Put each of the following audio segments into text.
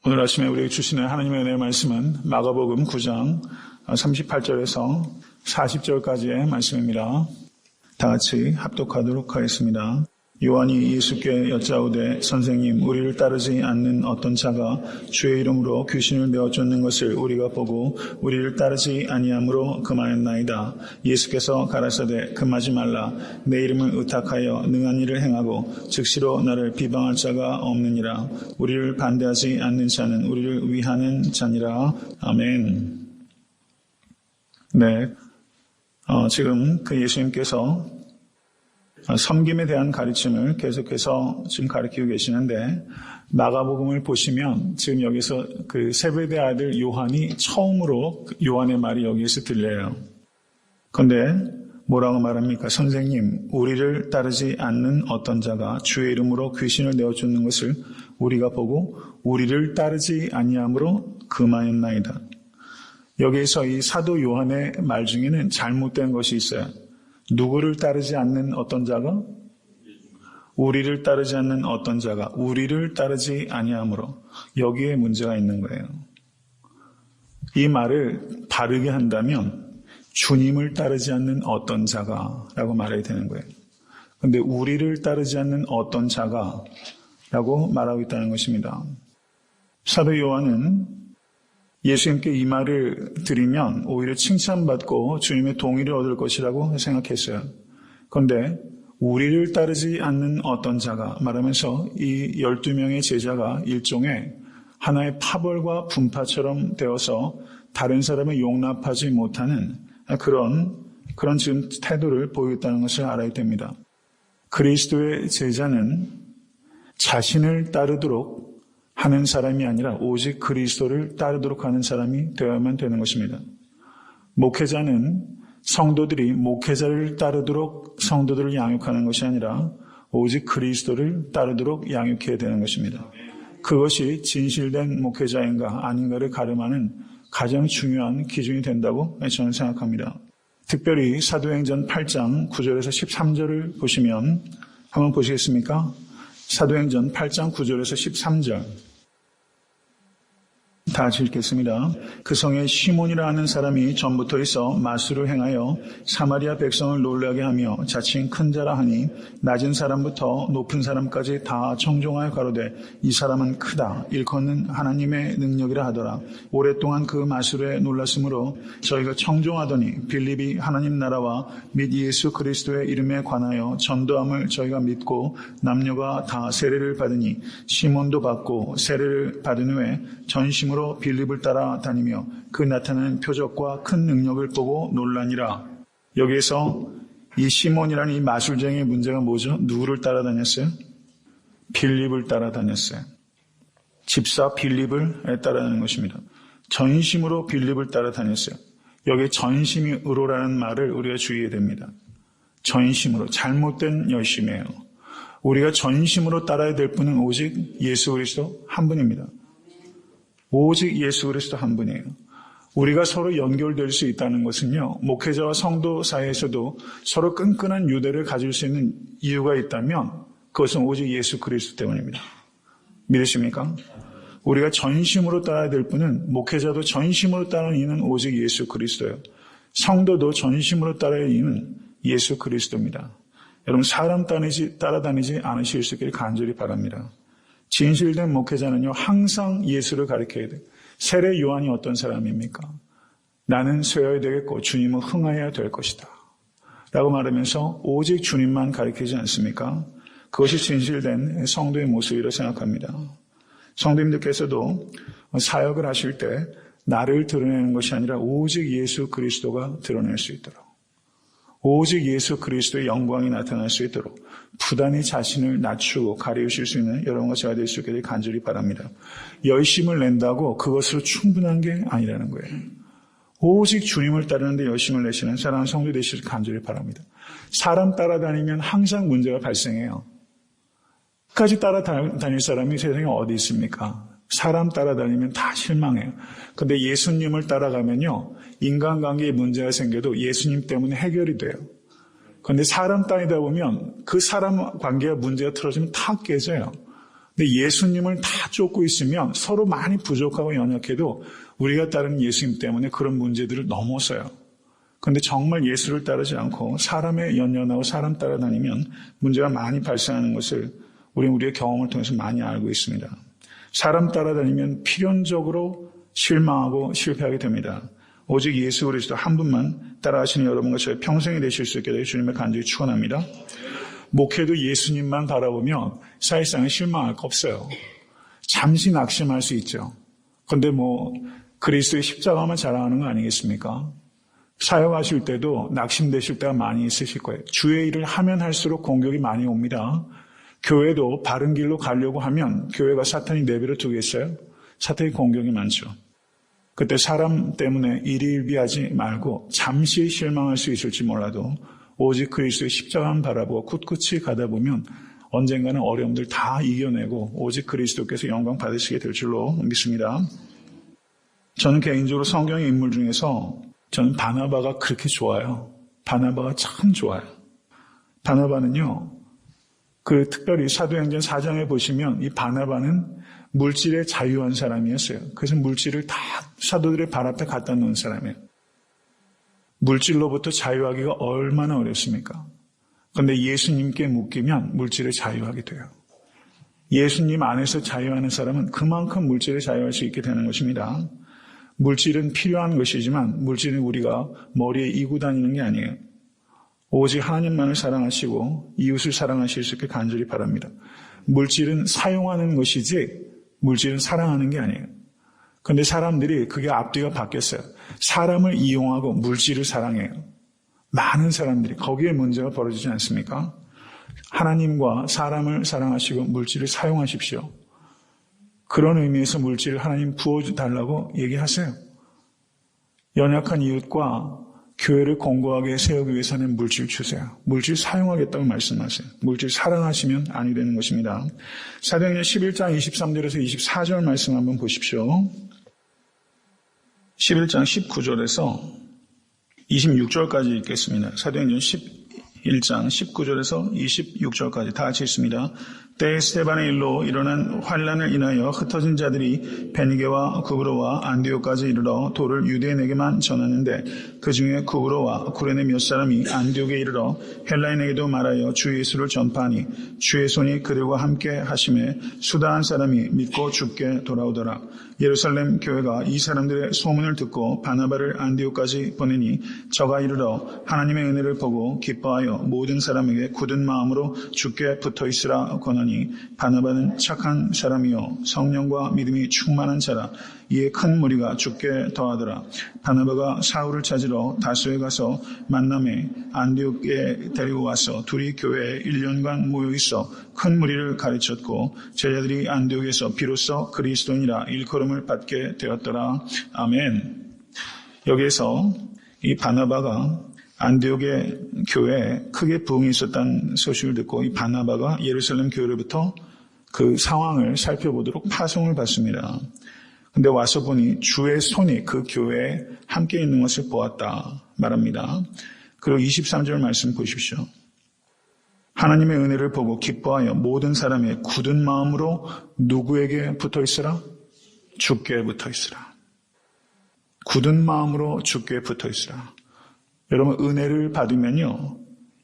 오늘 아침에 우리에게 주시는 하나님의 은혜의 말씀은 마가복음 9장 38절에서 40절까지의 말씀입니다. 다 같이 합독하도록 하겠습니다. 요한이 예수께 여짜오되 선생님 우리를 따르지 않는 어떤 자가 주의 이름으로 귀신을 내어쫓는 것을 우리가 보고 우리를 따르지 아니함으로 금하였나이다. 예수께서 가라사대 금하지 말라. 내 이름을 의탁하여 능한 일을 행하고 즉시로 나를 비방할 자가 없느니라. 우리를 반대하지 않는 자는 우리를 위하는 자니라. 아멘. 네, 지금 그 예수님께서 섬김에 대한 가르침을 계속해서 지금 가르치고 계시는데, 마가복음을 보시면 지금 여기서 그 세베대 아들 요한이 처음으로 요한의 말이 여기에서 들려요. 그런데 뭐라고 말합니까? 선생님, 우리를 따르지 않는 어떤 자가 주의 이름으로 귀신을 내어쫓는 것을 우리가 보고 우리를 따르지 아니함으로 금하였나이다. 여기에서 이 사도 요한의 말 중에는 잘못된 것이 있어요. 누구를 따르지 않는 어떤 자가? 우리를 따르지 않는 어떤 자가 우리를 따르지 아니함으로. 여기에 문제가 있는 거예요. 이 말을 바르게 한다면 주님을 따르지 않는 어떤 자가 라고 말해야 되는 거예요. 그런데 우리를 따르지 않는 어떤 자가 라고 말하고 있다는 것입니다. 사도 요한은 예수님께 이 말을 드리면 오히려 칭찬받고 주님의 동의를 얻을 것이라고 생각했어요. 그런데 우리를 따르지 않는 어떤 자가 말하면서 이 12명의 제자가 일종의 하나의 파벌과 분파처럼 되어서 다른 사람을 용납하지 못하는 그런 지금 태도를 보이고 있다는 것을 알아야 됩니다. 그리스도의 제자는 자신을 따르도록 하는 사람이 아니라 오직 그리스도를 따르도록 하는 사람이 되어야만 되는 것입니다. 목회자는 성도들이 목회자를 따르도록 성도들을 양육하는 것이 아니라 오직 그리스도를 따르도록 양육해야 되는 것입니다. 그것이 진실된 목회자인가 아닌가를 가름하는 가장 중요한 기준이 된다고 저는 생각합니다. 특별히 사도행전 8장 9절에서 13절을 보시면 한번 보시겠습니까? 사도행전 8장 9절에서 13절 다 같이 읽겠습니다. 그 성에 시몬이라 하는 사람이 전부터 있어 마술을 행하여 사마리아 백성을 놀라게 하며 자칭 큰 자라 하니 낮은 사람부터 높은 사람까지 다 청종하여 가로되 이 사람은 크다 일컫는 하나님의 능력이라 하더라. 오랫동안 그 마술에 놀랐으므로 저희가 청종하더니 빌립이 하나님 나라와 및 예수 그리스도의 이름에 관하여 전도함을 저희가 믿고 남녀가 다 세례를 받으니 시몬도 받고 세례를 받은 후에 전심으로 빌립을 따라다니며 그 나타나는 표적과 큰 능력을 보고 놀라니라. 여기에서 이 시몬이라는 이 마술쟁이의 문제가 뭐죠? 누구를 따라다녔어요? 빌립을 따라다녔어요. 집사 빌립을 따라다니는 것입니다. 전심으로 빌립을 따라다녔어요. 여기 전심으로라는 말을 우리가 주의해야 됩니다. 전심으로, 잘못된 열심이에요. 우리가 전심으로 따라야 될 분은 오직 예수 그리스도 한 분입니다. 오직 예수 그리스도 한 분이에요. 우리가 서로 연결될 수 있다는 것은요, 목회자와 성도 사이에서도 서로 끈끈한 유대를 가질 수 있는 이유가 있다면 그것은 오직 예수 그리스도 때문입니다. 믿으십니까? 우리가 전심으로 따라야 될 분은, 목회자도 전심으로 따르는 이는 오직 예수 그리스도예요. 성도도 전심으로 따라야 할 이는 예수 그리스도입니다. 여러분, 사람 따라다니지 않으실 수 있기를 간절히 바랍니다. 진실된 목회자는요, 항상 예수를 가르쳐야 돼요. 세례 요한이 어떤 사람입니까? 나는 쇠어야 되겠고 주님은 흥하여야 될 것이다 라고 말하면서 오직 주님만 가르치지 않습니까? 그것이 진실된 성도의 모습이라고 생각합니다. 성도님들께서도 사역을 하실 때 나를 드러내는 것이 아니라 오직 예수 그리스도가 드러낼 수 있도록, 오직 예수 그리스도의 영광이 나타날 수 있도록 부단히 자신을 낮추고 가리우실 수 있는 여러분과 제가 될 수 있기를 간절히 바랍니다. 열심을 낸다고 그것으로 충분한 게 아니라는 거예요. 오직 주님을 따르는데 열심을 내시는 사랑하는 성도 되시길 간절히 바랍니다. 사람 따라다니면 항상 문제가 발생해요. 끝까지 따라다닐 사람이 세상에 어디 있습니까? 사람 따라다니면 다 실망해요. 근데 예수님을 따라가면요, 인간관계에 문제가 생겨도 예수님 때문에 해결이 돼요. 그런데 사람 따르다 보면 그 사람 관계가 문제가 틀어지면 다 깨져요. 근데 예수님을 다 쫓고 있으면 서로 많이 부족하고 연약해도 우리가 따르는 예수님 때문에 그런 문제들을 넘어서요. 그런데 정말 예수를 따르지 않고 사람에 연연하고 사람 따라다니면 문제가 많이 발생하는 것을 우리는 우리의 경험을 통해서 많이 알고 있습니다. 사람 따라다니면 필연적으로 실망하고 실패하게 됩니다. 오직 예수 그리스도 한 분만 따라하시는 여러분과 저의 평생이 되실 수 있게 되어 주님의 간절히 축원합니다. 목회도 예수님만 바라보면 사실상은 실망할 거 없어요. 잠시 낙심할 수 있죠. 그런데 그리스도의 십자가만 자랑하는 거 아니겠습니까? 사역하실 때도 낙심되실 때가 많이 있으실 거예요. 주의 일을 하면 할수록 공격이 많이 옵니다. 교회도 바른 길로 가려고 하면 교회가 사탄이 내버려 두겠어요? 사탄의 공격이 많죠. 그때 사람 때문에 일희일비하지 말고 잠시 실망할 수 있을지 몰라도 오직 그리스도의 십자가만 바라보고 굳굳이 가다 보면 언젠가는 어려움들 다 이겨내고 오직 그리스도께서 영광 받으시게 될 줄로 믿습니다. 저는 개인적으로 성경의 인물 중에서 저는 바나바가 그렇게 좋아요. 바나바가 참 좋아요. 바나바는요, 특별히 사도행전 4장에 보시면 이 바나바는 물질에 자유한 사람이었어요. 그래서 물질을 다 사도들의 발 앞에 갖다 놓은 사람이에요. 물질로부터 자유하기가 얼마나 어렵습니까? 그런데 예수님께 묶이면 물질에 자유하게 돼요. 예수님 안에서 자유하는 사람은 그만큼 물질에 자유할 수 있게 되는 것입니다. 물질은 필요한 것이지만 물질은 우리가 머리에 이고 다니는 게 아니에요. 오직 하나님만을 사랑하시고 이웃을 사랑하실 수 있게 간절히 바랍니다. 물질은 사용하는 것이지 물질은 사랑하는 게 아니에요. 그런데 사람들이 그게 앞뒤가 바뀌었어요. 사람을 이용하고 물질을 사랑해요. 많은 사람들이 거기에 문제가 벌어지지 않습니까? 하나님과 사람을 사랑하시고 물질을 사용하십시오. 그런 의미에서 물질을 하나님 부어달라고 얘기하세요. 연약한 이웃과 교회를 공고하게 세우기 위해서는 물질 주세요. 물질 사용하겠다고 말씀하세요. 물질 사랑하시면 아니 되는 것입니다. 사도행전 11장 23절에서 24절 말씀 한번 보십시오. 11장 19절에서 26절까지 읽겠습니다. 사도행전 11장 19절에서 26절까지 다 같이 읽습니다. 때에 스데반의 일로 일어난 환란을 인하여 흩어진 자들이 베니게와 구브로와 안디옥까지 이르러 도를 유대인에게만 전하는데 그 중에 구브로와 구레네 몇 사람이 안디옥에 이르러 헬라인에게도 말하여 주 예수를 전파하니 주의 손이 그들과 함께 하심에 수다한 사람이 믿고 죽게 돌아오더라. 예루살렘 교회가 이 사람들의 소문을 듣고 바나바를 안디옥까지 보내니 저가 이르러 하나님의 은혜를 보고 기뻐하여 모든 사람에게 굳은 마음으로 주께 붙어있으라 권하니 바나바는 착한 사람이요 성령과 믿음이 충만한 자라. 이에 큰 무리가 죽게 더하더라. 바나바가 사울을 찾으러 다소에 가서 만남에 안디옥에 데리고 와서 둘이 교회에 1년간 모여있어 큰 무리를 가르쳤고 제자들이 안디옥에서 비로소 그리스도인이라 일컬음을 받게 되었더라. 아멘. 여기에서 이 바나바가 안디옥의 교회에 크게 부흥이 있었다는 소식을 듣고 이 바나바가 예루살렘 교회로부터 그 상황을 살펴보도록 파송을 받습니다. 근데 와서 보니 주의 손이 그 교회에 함께 있는 것을 보았다 말합니다. 그리고 23절 말씀 보십시오. 하나님의 은혜를 보고 기뻐하여 모든 사람의 굳은 마음으로 누구에게 붙어있으라? 주께 붙어있으라. 굳은 마음으로 주께 붙어있으라. 여러분 은혜를 받으면요.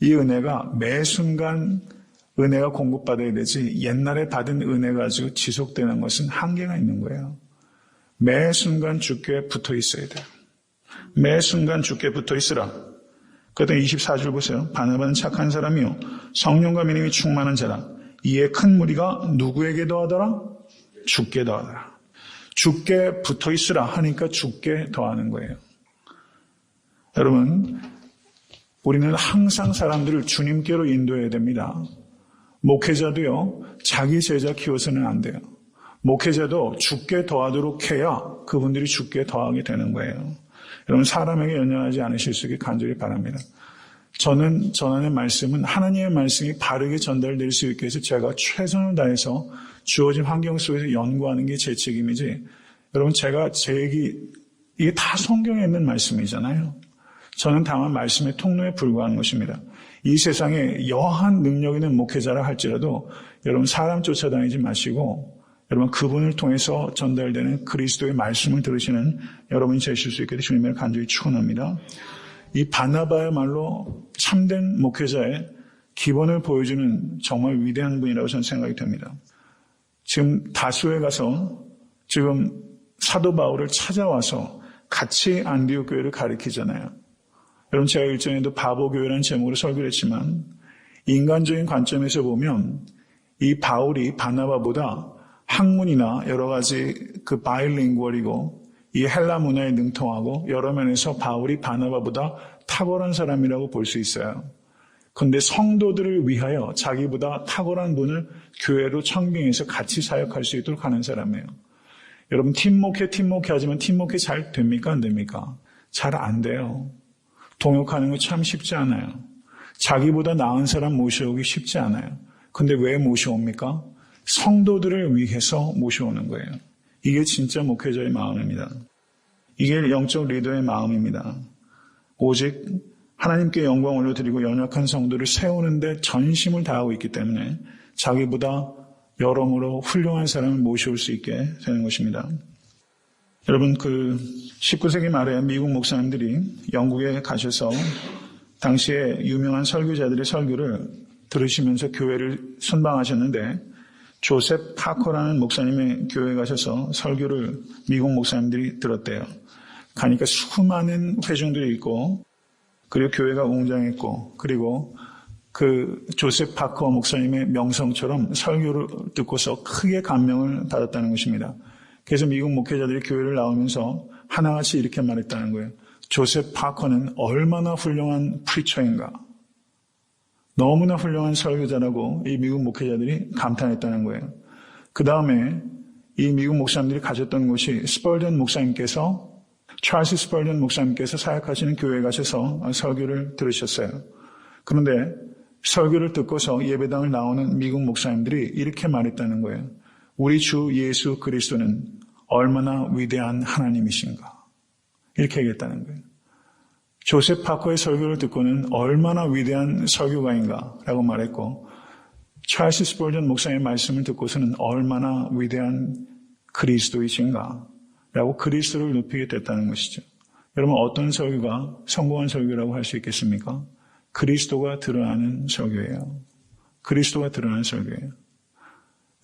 이 은혜가 매 순간 은혜가 공급받아야 되지 옛날에 받은 은혜 가지고 지속되는 것은 한계가 있는 거예요. 매 순간 주께 붙어 있어야 돼요. 매 순간 주께 붙어 있으라. 그랬더니 24절 보세요. 바나바는 착한 사람이요 성령과 믿음이 충만한 자라. 이에 큰 무리가 누구에게 더하더라? 주께 더하더라. 주께 붙어 있으라 하니까 주께 더하는 거예요. 여러분, 우리는 항상 사람들을 주님께로 인도해야 됩니다. 목회자도요, 자기 제자 키워서는 안 돼요. 목회자도 주께 더하도록 해야 그분들이 주께 더하게 되는 거예요. 여러분, 사람에게 연연하지 않으실 수 있게 간절히 바랍니다. 저는 전하는 말씀은 하나님의 말씀이 바르게 전달될 수 있게 해서 제가 최선을 다해서 주어진 환경 속에서 연구하는 게 제 책임이지, 여러분, 제가 제 얘기, 이게 다 성경에 있는 말씀이잖아요. 저는 다만 말씀의 통로에 불과한 것입니다. 이 세상에 여한 능력 있는 목회자라 할지라도 여러분 사람 쫓아다니지 마시고 여러분 그분을 통해서 전달되는 그리스도의 말씀을 들으시는 여러분이 되실 수 있게 주님을 간절히 축원합니다. 이 바나바야말로 참된 목회자의 기본을 보여주는 정말 위대한 분이라고 저는 생각이 됩니다. 지금 다수에 가서 지금 사도 바울을 찾아와서 같이 안디옥 교회를 가리키잖아요. 여러분 제가 일전에도 바보교회라는 제목으로 설교를 했지만 인간적인 관점에서 보면 이 바울이 바나바보다 학문이나 여러 가지 그 바일링구얼이고 이 헬라 문화에 능통하고 여러 면에서 바울이 바나바보다 탁월한 사람이라고 볼 수 있어요. 그런데 성도들을 위하여 자기보다 탁월한 분을 교회로 청빙해서 같이 사역할 수 있도록 하는 사람이에요. 여러분 팀목회 하지만 팀목회 잘 됩니까? 안 됩니까? 잘 안 돼요. 동역하는 거 참 쉽지 않아요. 자기보다 나은 사람 모셔오기 쉽지 않아요. 근데 왜 모셔옵니까? 성도들을 위해서 모셔오는 거예요. 이게 진짜 목회자의 마음입니다. 이게 영적 리더의 마음입니다. 오직 하나님께 영광 올려드리고 연약한 성도를 세우는데 전심을 다하고 있기 때문에 자기보다 여러모로 훌륭한 사람을 모셔올 수 있게 되는 것입니다. 여러분 19세기 말에 미국 목사님들이 영국에 가셔서 당시에 유명한 설교자들의 설교를 들으시면서 교회를 순방하셨는데 조셉 파커라는 목사님의 교회에 가셔서 설교를 미국 목사님들이 들었대요. 가니까 수많은 회중들이 있고 그리고 교회가 웅장했고 그리고 그 조셉 파커 목사님의 명성처럼 설교를 듣고서 크게 감명을 받았다는 것입니다. 그래서 미국 목회자들이 교회를 나오면서 하나같이 이렇게 말했다는 거예요. 조셉 파커는 얼마나 훌륭한 프리처인가. 너무나 훌륭한 설교자라고 이 미국 목회자들이 감탄했다는 거예요. 그 다음에 이 미국 목사님들이 가졌던 곳이 스펄전 목사님께서 찰스 스펄전 목사님께서 사역하시는 교회에 가셔서 설교를 들으셨어요. 그런데 설교를 듣고서 예배당을 나오는 미국 목사님들이 이렇게 말했다는 거예요. 우리 주 예수 그리스도는 얼마나 위대한 하나님이신가. 이렇게 얘기했다는 거예요. 조셉 파커의 설교를 듣고는 얼마나 위대한 설교가인가라고 말했고 찰스 스펄전 목사님의 말씀을 듣고서는 얼마나 위대한 그리스도이신가라고 그리스도를 높이게 됐다는 것이죠. 여러분 어떤 설교가 성공한 설교라고 할 수 있겠습니까? 그리스도가 드러나는 설교예요. 그리스도가 드러나는 설교예요.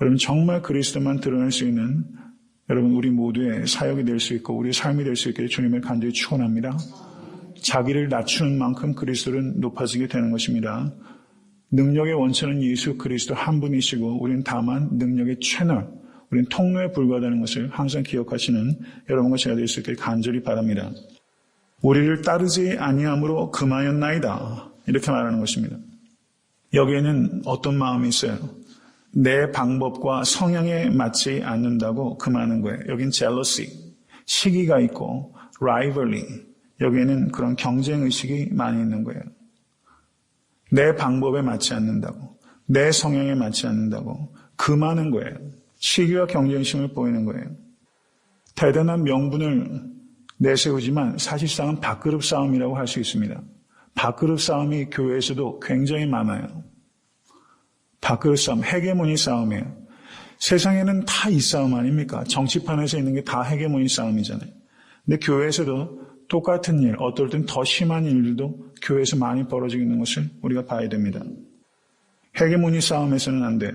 여러분 정말 그리스도만 드러날 수 있는 여러분 우리 모두의 사역이 될 수 있고 우리의 삶이 될 수 있기를 주님을 간절히 축원합니다. 자기를 낮추는 만큼 그리스도는 높아지게 되는 것입니다. 능력의 원천은 예수 그리스도 한 분이시고 우리는 다만 능력의 채널, 우리는 통로에 불과하다는 것을 항상 기억하시는 여러분과 제가 될 수 있길 간절히 바랍니다. 우리를 따르지 아니함으로 금하였나이다. 이렇게 말하는 것입니다. 여기에는 어떤 마음이 있어요? 내 방법과 성향에 맞지 않는다고 금하는 거예요. 여긴 jealousy, 시기가 있고 rivalry, 여기에는 그런 경쟁의식이 많이 있는 거예요. 내 방법에 맞지 않는다고, 내 성향에 맞지 않는다고 금하는 거예요. 시기와 경쟁심을 보이는 거예요. 대단한 명분을 내세우지만 사실상은 밥그릇 싸움이라고 할 수 있습니다. 밥그릇 싸움이 교회에서도 굉장히 많아요. 밥그릇 싸움, 헤게모니 싸움이에요. 세상에는 다 이 싸움 아닙니까? 정치판에서 있는 게 다 헤게모니 싸움이잖아요. 근데 교회에서도 똑같은 일, 어떨 땐 더 심한 일들도 교회에서 많이 벌어지고 있는 것을 우리가 봐야 됩니다. 헤게모니 싸움에서는 안 돼요.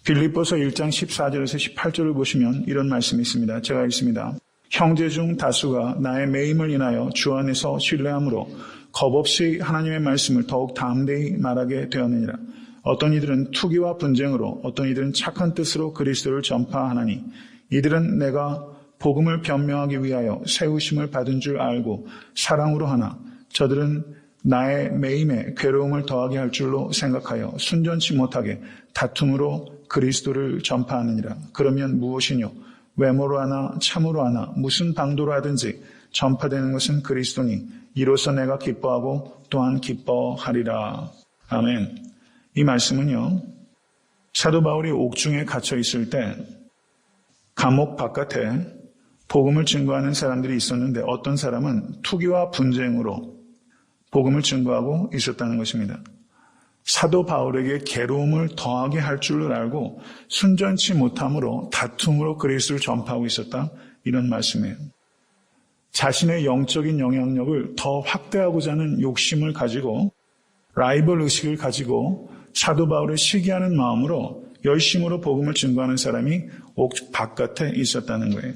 빌립보서 1장 14절에서 18절을 보시면 이런 말씀이 있습니다. 제가 읽습니다. 형제 중 다수가 나의 매임을 인하여 주 안에서 신뢰함으로 겁없이 하나님의 말씀을 더욱 담대히 말하게 되었느니라. 어떤 이들은 투기와 분쟁으로, 어떤 이들은 착한 뜻으로 그리스도를 전파하나니 이들은 내가 복음을 변명하기 위하여 세우심을 받은 줄 알고 사랑으로 하나 저들은 나의 매임에 괴로움을 더하게 할 줄로 생각하여 순전치 못하게 다툼으로 그리스도를 전파하느니라. 그러면 무엇이뇨? 외모로 하나 참으로 하나 무슨 방도로 하든지 전파되는 것은 그리스도니 이로써 내가 기뻐하고 또한 기뻐하리라. 아멘. 이 말씀은요, 사도 바울이 옥중에 갇혀 있을 때 감옥 바깥에 복음을 증거하는 사람들이 있었는데 어떤 사람은 투기와 분쟁으로 복음을 증거하고 있었다는 것입니다. 사도 바울에게 괴로움을 더하게 할 줄을 알고 순전치 못함으로 다툼으로 그리스도를 전파하고 있었다. 이런 말씀이에요. 자신의 영적인 영향력을 더 확대하고자 하는 욕심을 가지고 라이벌 의식을 가지고 사도 바울을 시기하는 마음으로 열심으로 복음을 증거하는 사람이 옥 바깥에 있었다는 거예요.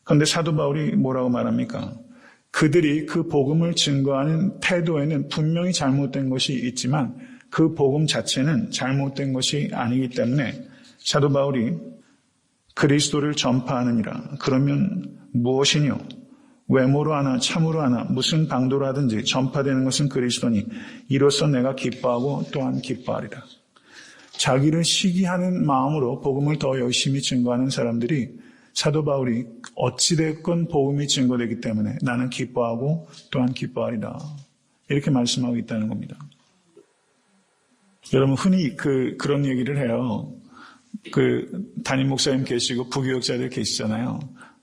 그런데 사도 바울이 뭐라고 말합니까? 그들이 그 복음을 증거하는 태도에는 분명히 잘못된 것이 있지만 그 복음 자체는 잘못된 것이 아니기 때문에 사도 바울이 그리스도를 전파하느니라. 그러면 무엇이뇨? 외모로 하나 참으로 하나 무슨 방도로 하든지 전파되는 것은 그리스도니 이로써 내가 기뻐하고 또한 기뻐하리라. 자기를 시기하는 마음으로 복음을 더 열심히 증거하는 사람들이 사도 바울이 어찌됐건 복음이 증거되기 때문에 나는 기뻐하고 또한 기뻐하리라. 이렇게 말씀하고 있다는 겁니다. 여러분 흔히 그런 얘기를 해요. 담임 목사님 계시고 부교역자들 계시잖아요.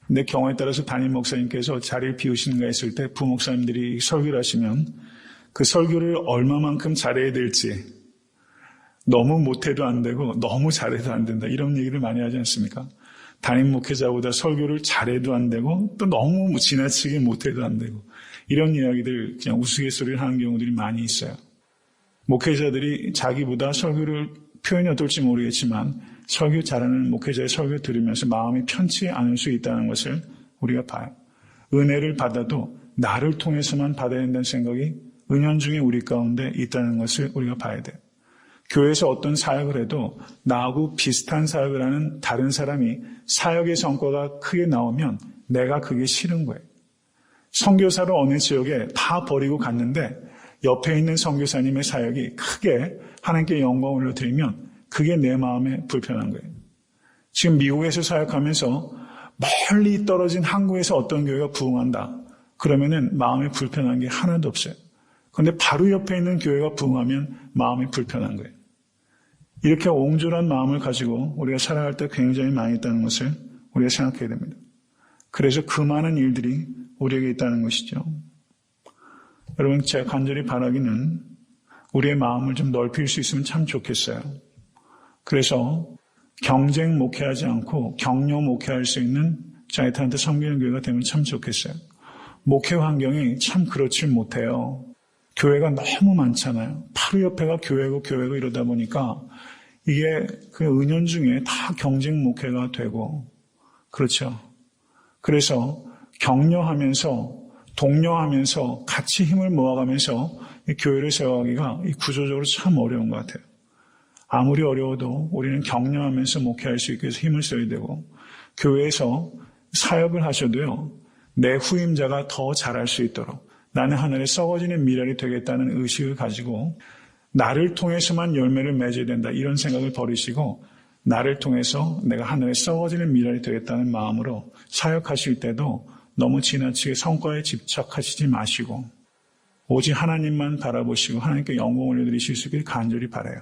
근데 경우에 따라서 담임 목사님께서 자리를 비우시는가 했을 때 부목사님들이 설교를 하시면 그 설교를 얼마만큼 잘해야 될지 너무 못해도 안 되고 너무 잘해도 안 된다. 이런 얘기를 많이 하지 않습니까? 담임 목회자보다 설교를 잘해도 안 되고 또 너무 지나치게 못해도 안 되고 이런 이야기들 그냥 우스갯소리를 하는 경우들이 많이 있어요. 목회자들이 자기보다 설교를 표현이 어떨지 모르겠지만 설교 잘하는 목회자의 설교 들으면서 마음이 편치 않을 수 있다는 것을 우리가 봐요. 은혜를 받아도 나를 통해서만 받아야 된다는 생각이 은연중에 우리 가운데 있다는 것을 우리가 봐야 돼요. 교회에서 어떤 사역을 해도 나하고 비슷한 사역을 하는 다른 사람이 사역의 성과가 크게 나오면 내가 그게 싫은 거예요. 선교사로 어느 지역에 다 버리고 갔는데 옆에 있는 선교사님의 사역이 크게 하나님께 영광을 올려드리면 그게 내 마음에 불편한 거예요. 지금 미국에서 사역하면서 멀리 떨어진 한국에서 어떤 교회가 부흥한다. 그러면은 마음에 불편한 게 하나도 없어요. 그런데 바로 옆에 있는 교회가 부흥하면 마음이 불편한 거예요. 이렇게 옹졸한 마음을 가지고 우리가 살아갈 때 굉장히 많이 있다는 것을 우리가 생각해야 됩니다. 그래서 그 많은 일들이 우리에게 있다는 것이죠. 여러분, 제가 간절히 바라기는 우리의 마음을 좀 넓힐 수 있으면 참 좋겠어요. 그래서 경쟁 목회하지 않고 격려 목회할 수 있는 자이탄한테 섬기는 교회가 되면 참 좋겠어요. 목회 환경이 참 그렇지 못해요. 교회가 너무 많잖아요. 바로 옆에가 교회고 이러다 보니까 이게 그 은연중에 다 경쟁 목회가 되고 그렇죠. 그래서 격려하면서 독려하면서 같이 힘을 모아가면서 이 교회를 세워가기가 구조적으로 참 어려운 것 같아요. 아무리 어려워도 우리는 격려하면서 목회할 수 있게 해서 힘을 써야 되고 교회에서 사역을 하셔도요. 내 후임자가 더 잘할 수 있도록 나는 하늘에 썩어지는 미랄이 되겠다는 의식을 가지고 나를 통해서만 열매를 맺어야 된다. 이런 생각을 버리시고 나를 통해서 내가 하늘에 썩어지는 미랄이 되겠다는 마음으로 사역하실 때도 너무 지나치게 성과에 집착하시지 마시고 오직 하나님만 바라보시고 하나님께 영광 올려드리실 수 있길 간절히 바라요.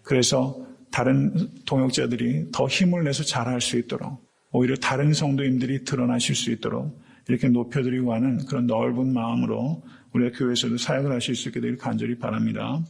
그래서 다른 동역자들이 더 힘을 내서 잘할 수 있도록 오히려 다른 성도님들이 드러나실 수 있도록 이렇게 높여드리고 하는 그런 넓은 마음으로 우리가 교회에서도 사역을 하실 수 있게 되길 간절히 바랍니다.